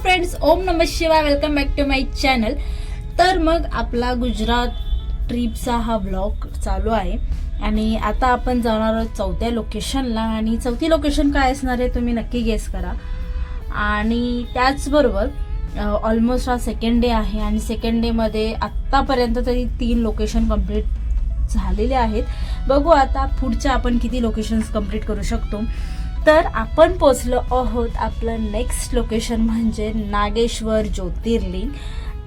Friends, ओम नमः शिवाय. Welcome back to my channel. तर मग आपला गुजरात ट्रिपचा हा ब्लॉग चालू आहे आणि आता आपण जाणार आहोत चौथ्या लोकेशनला. आणि चौथी लोकेशन काय असणार आहे तुम्ही नक्की गेस करा. आणि त्याचबरोबर ऑलमोस्ट हा सेकंड डे आहे आणि सेकंड डेमध्ये आत्तापर्यंत तरी 3 लोकेशन कंप्लीट झालेले आहेत. बघू आता पुढच्या आपण किती लोकेशन्स कंप्लीट करू शकतो. तर आपण पोचलो आहोत आपलं नेक्स्ट लोकेशन म्हणजे नागेश्वर ज्योतिर्लिंग.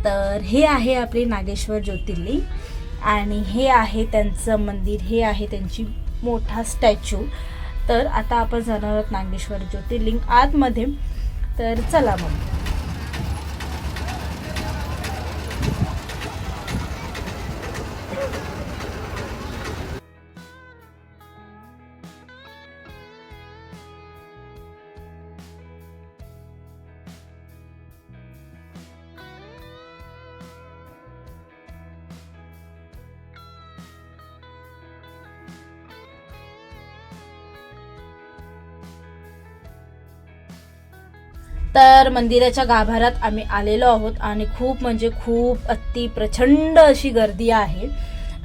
तर हे आहे आपले नागेश्वर ज्योतिर्लिंग आणि हे आहे त्यांचं मंदिर, हे आहे त्यांची मोठा स्टॅच्यू. तर आता आपण जाणार आहोत नागेश्वर ज्योतिर्लिंग आतमध्ये. तर चला मग. तर मंदिराच्या गाभाऱ्यात आम्ही आलेलो आहोत आणि खूप म्हणजे खूप अति प्रचंड अशी गर्दी आहे.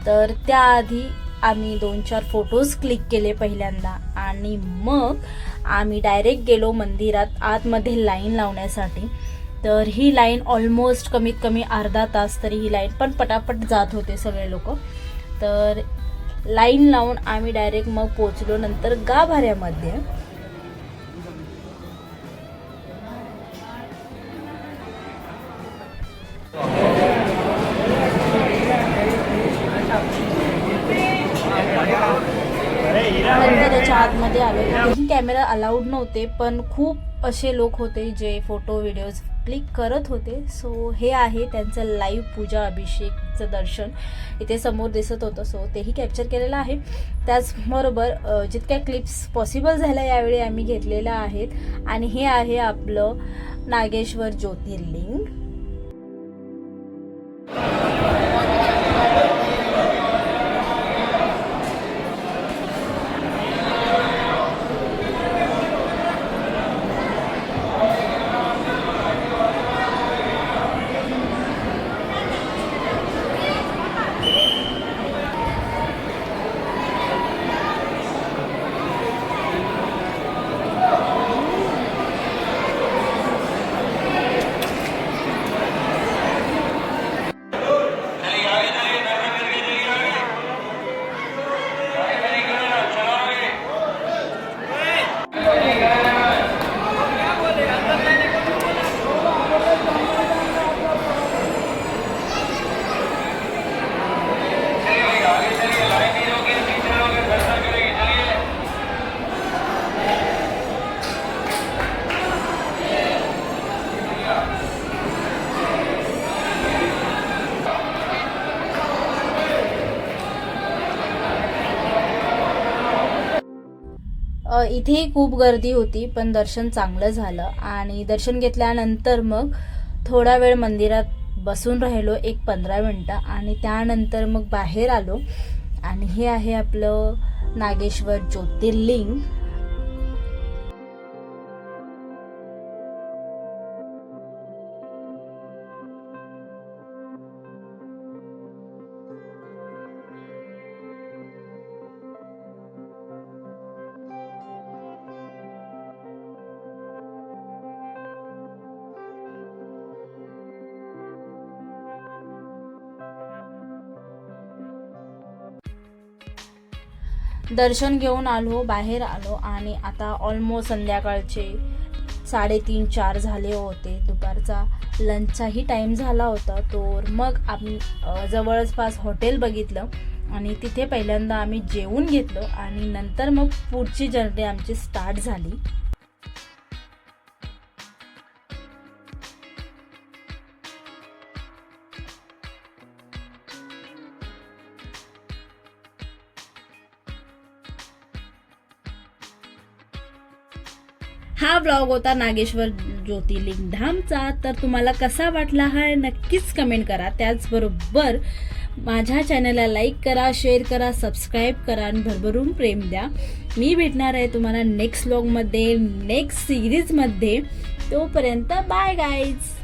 तर त्याआधी आम्ही 2-4 फोटोज क्लिक केले पहिल्यांदा आणि मग आम्ही डायरेक्ट गेलो मंदिरात आतमध्ये लाईन लावण्यासाठी. तर ही लाईन ऑलमोस्ट कमीत कमी अर्धा तास तरी ही लाईन पण पटापट जात होते सगळे लोक. तर लाईन लावून आम्ही डायरेक्ट मग पोचलो नंतर गाभाऱ्यामध्ये. मंदिराच्या आतमध्ये आलो. इथेही कॅमेरा अलाउड नव्हते पण खूप असे लोक होते जे फोटो व्हिडिओज क्लिक करत होते. सो हे आहे त्यांचं लाईव्ह पूजा अभिषेकचं दर्शन इथे समोर दिसत होतं. सो तेही कॅप्चर केलेलं आहे. त्याचबरोबर जितक्या क्लिप्स पॉसिबल झाल्या यावेळी आम्ही घेतलेल्या आहेत. आणि हे आहे आपलं नागेश्वर ज्योतिर्लिंग. इथेही खूप गर्दी होती पण दर्शन चांगलं झालं. आणि दर्शन घेतल्यानंतर मग थोडा वेळ मंदिरात बसून राहिलो 15 मिनटं आणि त्यानंतर मग बाहेर आलो. आणि हे आहे आपलं नागेश्वर ज्योतिर्लिंग. दर्शन घेऊन आलो, बाहेर आलो आणि आता ऑलमोस्ट संध्याकाळचे 3:30-4 झाले होते. दुपारचा लंचचाही टाईम झाला होता. तर मग आम्ही जवळपास हॉटेल बघितलं आणि तिथे पहिल्यांदा आम्ही जेवून घेतलं आणि नंतर मग पुढची जर्नी आमची स्टार्ट झाली. हा ब्लॉग होता नागेश्वर ज्योतिर्लिंग धामचा. तर तुम्हाला कसा वाटला हा नक्कीच कमेंट करा. त्याचबरोबर माझ्या चॅनलला लाईक करा, शेअर करा, सबस्क्राईब करा आणि भरभरून प्रेम द्या. मी भेटणार आहे तुम्हाला नेक्स्ट व्लॉगमध्ये, नेक्स्ट सिरीजमध्ये. तोपर्यंत बाय गाईज.